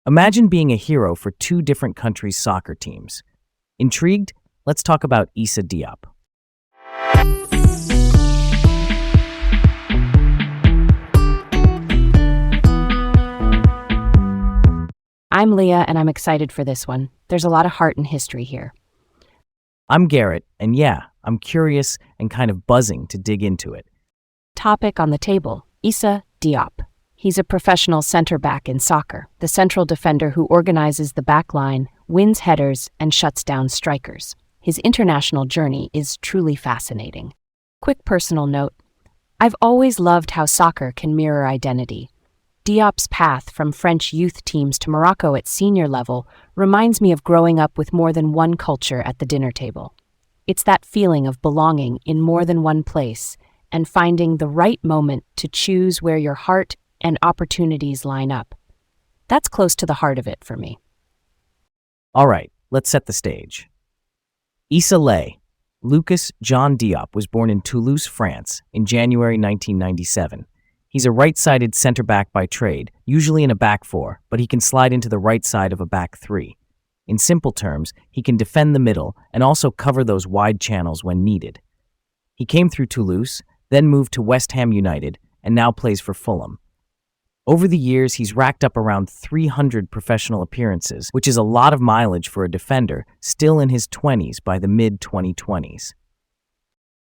Imagine being a hero for two different countries' soccer teams. Intrigued? Let's talk about Issa Diop. I'm Leah, and I'm excited for this one. There's a lot of heart and history here. I'm Garrett, and yeah, I'm curious and kind of buzzing to dig into it. Topic on the table: Issa Diop. He's a professional center back in soccer, the central defender who organizes the back line, wins headers, and shuts down strikers. His international journey is truly fascinating. Quick personal note: I've always loved how soccer can mirror identity. Diop's path from French youth teams to Morocco at senior level reminds me of growing up with more than one culture at the dinner table. It's that feeling of belonging in more than one place and finding the right moment to choose where your heart and opportunities line up. That's close to the heart of it for me. All right, let's set the stage. Issa Lucas John Diop was born in Toulouse, France, in January 1997. He's a right-sided center-back by trade, usually in a back four, but he can slide into the right side of a back three. In simple terms, he can defend the middle and also cover those wide channels when needed. He came through Toulouse, then moved to West Ham United, and now plays for Fulham. Over the years, he's racked up around 300 professional appearances, which is a lot of mileage for a defender still in his 20s by the mid-2020s.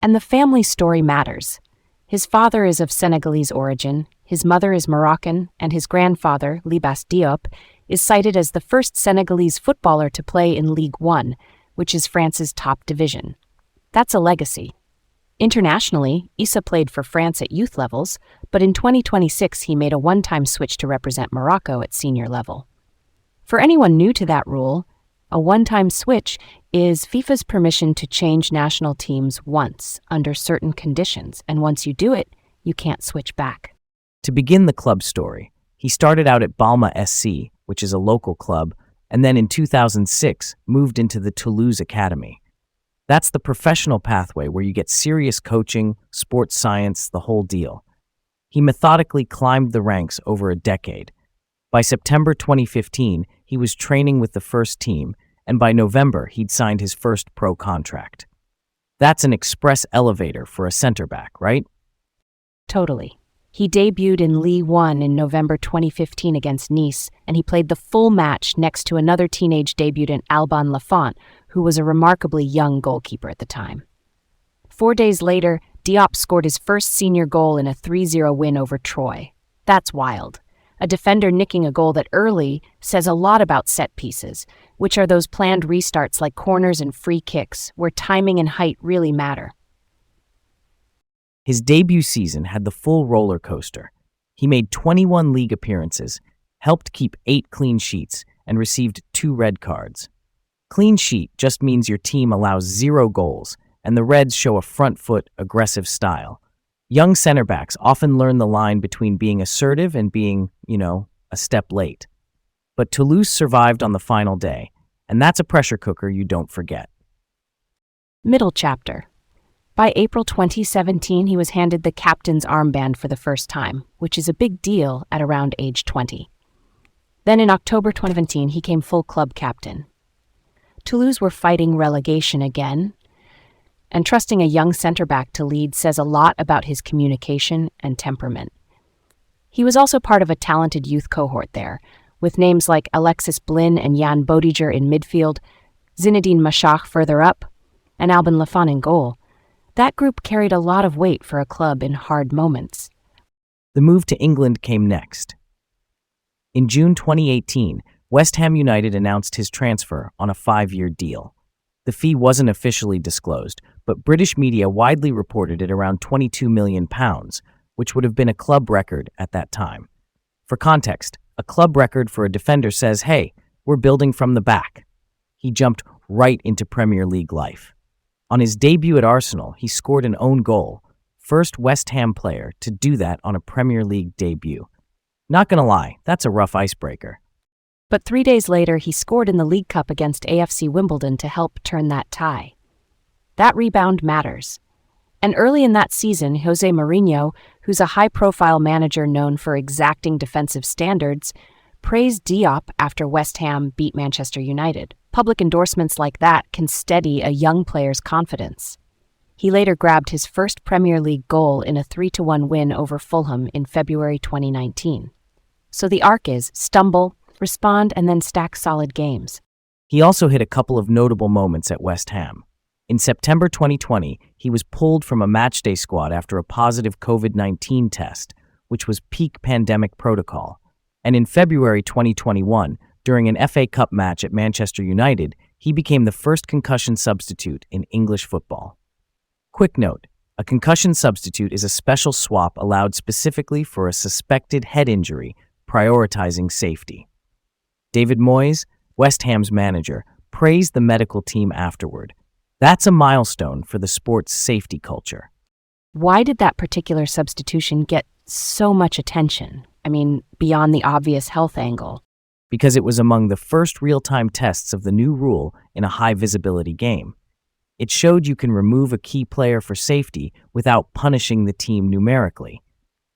And the family story matters. His father is of Senegalese origin, his mother is Moroccan, and his grandfather, Leah Diop, is cited as the first Senegalese footballer to play in Ligue 1, which is France's top division. That's a legacy. Internationally, Issa played for France at youth levels, but in 2026 he made a one-time switch to represent Morocco at senior level. For anyone new to that rule, a one-time switch is FIFA's permission to change national teams once under certain conditions, and once you do it, you can't switch back. To begin the club story, he started out at Balma SC, which is a local club, and then in 2006 moved into the Toulouse Academy. That's the professional pathway where you get serious coaching, sports science, the whole deal. He methodically climbed the ranks over a decade. By September 2015, he was training with the first team, and by November, he'd signed his first pro contract. That's an express elevator for a center back, right? Totally. He debuted in Ligue 1 in November 2015 against Nice, and he played the full match next to another teenage debutant, Alban Lafont, who was a remarkably young goalkeeper at the time. 4 days later, Diop scored his first senior goal in a 3-0 win over Troyes. That's wild. A defender nicking a goal that early says a lot about set pieces, which are those planned restarts like corners and free kicks, where timing and height really matter. His debut season had the full roller coaster. He made 21 league appearances, helped keep 8 clean sheets, and received 2 red cards. Clean sheet just means your team allows 0 goals, and the Reds show a front foot, aggressive style. Young center backs often learn the line between being assertive and being, a step late. But Toulouse survived on the final day, and that's a pressure cooker you don't forget. Middle chapter. By April 2017, he was handed the captain's armband for the first time, which is a big deal at around age 20. Then in October 2017, he came full club captain. Toulouse were fighting relegation again, and trusting a young center-back to lead says a lot about his communication and temperament. He was also part of a talented youth cohort there, with names like Alexis Blin and Jan Bodiger in midfield, Zinedine Machach further up, and Alban Lafont in goal. That group carried a lot of weight for a club in hard moments. The move to England came next. In June 2018, West Ham United announced his transfer on a 5-year deal. The fee wasn't officially disclosed, but British media widely reported it around £22 million, which would have been a club record at that time. For context, a club record for a defender says, hey, we're building from the back. He jumped right into Premier League life. On his debut at Arsenal, he scored an own goal, first West Ham player to do that on a Premier League debut. Not gonna lie, that's a rough icebreaker. But 3 days later, he scored in the League Cup against AFC Wimbledon to help turn that tie. That rebound matters. And early in that season, Jose Mourinho, who's a high-profile manager known for exacting defensive standards, praised Diop after West Ham beat Manchester United. Public endorsements like that can steady a young player's confidence. He later grabbed his first Premier League goal in a 3-1 win over Fulham in February 2019. So the arc is stumble, respond, and then stack solid games. He also hit a couple of notable moments at West Ham. In September 2020, he was pulled from a matchday squad after a positive COVID-19 test, which was peak pandemic protocol. And in February 2021, during an FA Cup match at Manchester United, he became the first concussion substitute in English football. Quick note, a concussion substitute is a special swap allowed specifically for a suspected head injury, prioritizing safety. David Moyes, West Ham's manager, praised the medical team afterward. That's a milestone for the sport's safety culture. Why did that particular substitution get so much attention? I mean, beyond the obvious health angle. Because it was among the first real-time tests of the new rule in a high-visibility game. It showed you can remove a key player for safety without punishing the team numerically.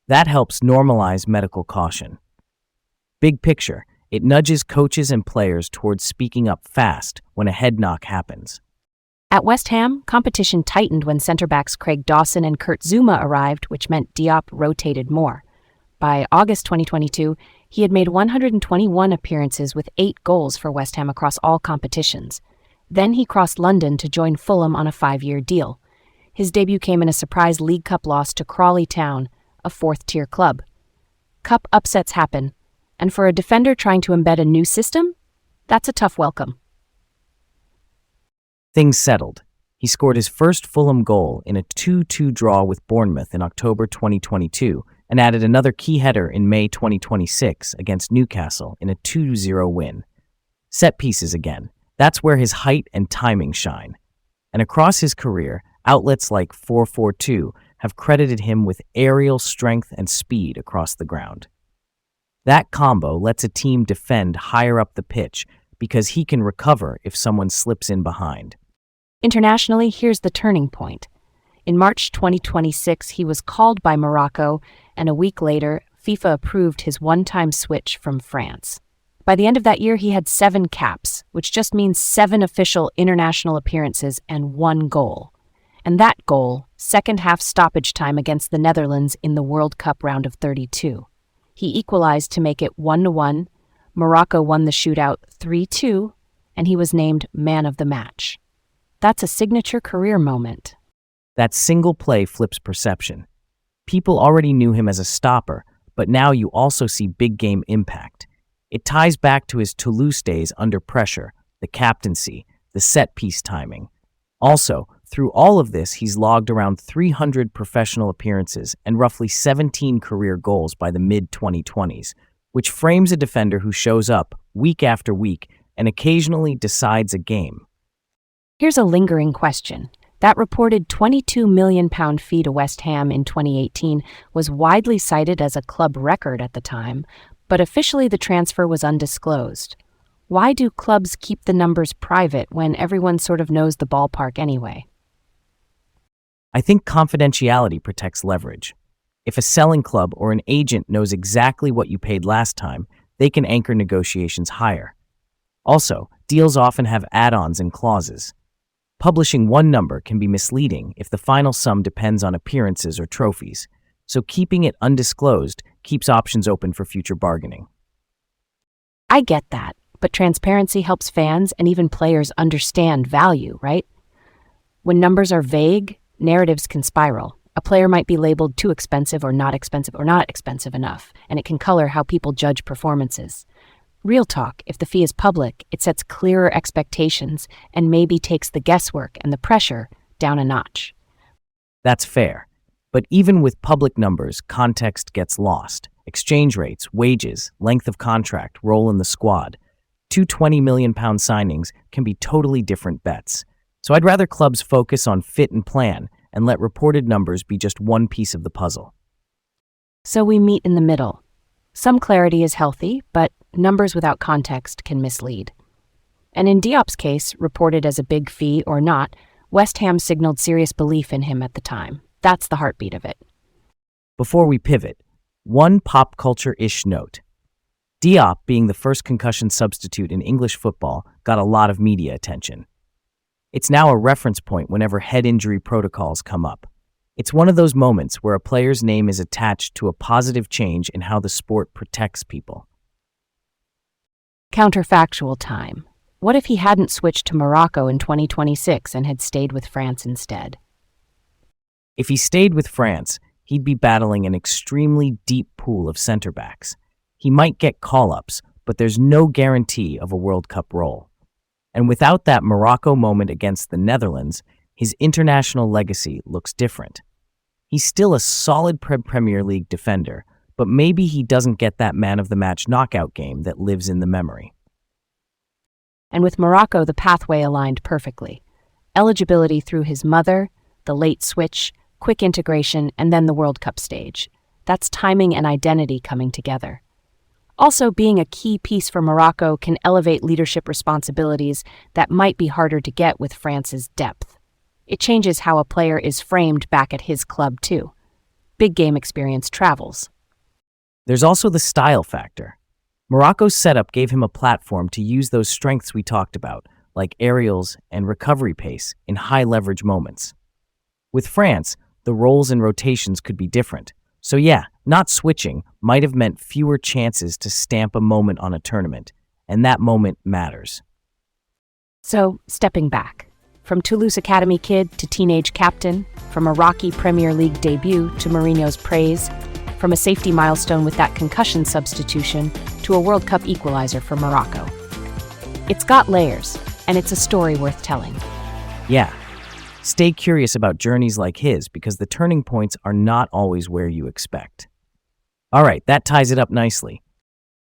That helps normalize medical caution. Big picture, it nudges coaches and players towards speaking up fast when a head knock happens. At West Ham, competition tightened when centre-backs Craig Dawson and Kurt Zouma arrived, which meant Diop rotated more. By August 2022, he had made 121 appearances with 8 goals for West Ham across all competitions. Then he crossed London to join Fulham on a 5-year deal. His debut came in a surprise League Cup loss to Crawley Town, a 4th-tier club. Cup upsets happen, and for a defender trying to embed a new system, that's a tough welcome. Things settled. He scored his first Fulham goal in a 2-2 draw with Bournemouth in October 2022 and added another key header in May 2026 against Newcastle in a 2-0 win. Set pieces again. That's where his height and timing shine. And across his career, outlets like 442 have credited him with aerial strength and speed across the ground. That combo lets a team defend higher up the pitch because he can recover if someone slips in behind. Internationally, here's the turning point. In March 2026, he was called by Morocco, and a week later, FIFA approved his one-time switch from France. By the end of that year, he had 7 caps, which just means 7 official international appearances and 1 goal. And that goal, second-half stoppage time against the Netherlands in the World Cup round of 32. He equalized to make it 1-1, Morocco won the shootout 3-2, and he was named man of the match. That's a signature career moment. That single play flips perception. People already knew him as a stopper, but now you also see big game impact. It ties back to his Toulouse days under pressure, the captaincy, the set-piece timing. Also, through all of this, he's logged around 300 professional appearances and roughly 17 career goals by the mid-2020s, which frames a defender who shows up week after week and occasionally decides a game. Here's a lingering question. That reported £22 million fee to West Ham in 2018 was widely cited as a club record at the time, but officially the transfer was undisclosed. Why do clubs keep the numbers private when everyone sort of knows the ballpark anyway? I think confidentiality protects leverage. If a selling club or an agent knows exactly what you paid last time, they can anchor negotiations higher. Also, deals often have add-ons and clauses. Publishing one number can be misleading if the final sum depends on appearances or trophies, so keeping it undisclosed keeps options open for future bargaining. I get that, but transparency helps fans and even players understand value, right? When numbers are vague, narratives can spiral. A player might be labeled too expensive or not expensive enough, and it can color how people judge performances. Real talk, if the fee is public, it sets clearer expectations and maybe takes the guesswork and the pressure down a notch. That's fair. But even with public numbers, context gets lost. Exchange rates, wages, length of contract, role in the squad. 2 £20 million signings can be totally different bets. So I'd rather clubs focus on fit and plan and let reported numbers be just one piece of the puzzle. So we meet in the middle. Some clarity is healthy, but numbers without context can mislead. And in Diop's case, reported as a big fee or not, West Ham signaled serious belief in him at the time. That's the heartbeat of it. Before we pivot, one pop culture-ish note. Diop, being the first concussion substitute in English football, got a lot of media attention. It's now a reference point whenever head injury protocols come up. It's one of those moments where a player's name is attached to a positive change in how the sport protects people. Counterfactual time. What if he hadn't switched to Morocco in 2026 and had stayed with France instead? If he stayed with France, he'd be battling an extremely deep pool of center backs. He might get call-ups, but there's no guarantee of a World Cup role. And without that Morocco moment against the Netherlands, his international legacy looks different. He's still a solid Premier League defender, but maybe he doesn't get that man-of-the-match knockout game that lives in the memory. And with Morocco, the pathway aligned perfectly. Eligibility through his mother, the late switch, quick integration, and then the World Cup stage. That's timing and identity coming together. Also, being a key piece for Morocco can elevate leadership responsibilities that might be harder to get with France's depth. It changes how a player is framed back at his club, too. Big game experience travels. There's also the style factor. Morocco's setup gave him a platform to use those strengths we talked about, like aerials and recovery pace, in high-leverage moments. With France, the roles and rotations could be different. So yeah, not switching might have meant fewer chances to stamp a moment on a tournament, and that moment matters. So, stepping back. From Toulouse Academy kid to teenage captain, from a rocky Premier League debut to Mourinho's praise, from a safety milestone with that concussion substitution to a World Cup equalizer for Morocco. It's got layers, and it's a story worth telling. Yeah. Stay curious about journeys like his because the turning points are not always where you expect. All right, that ties it up nicely.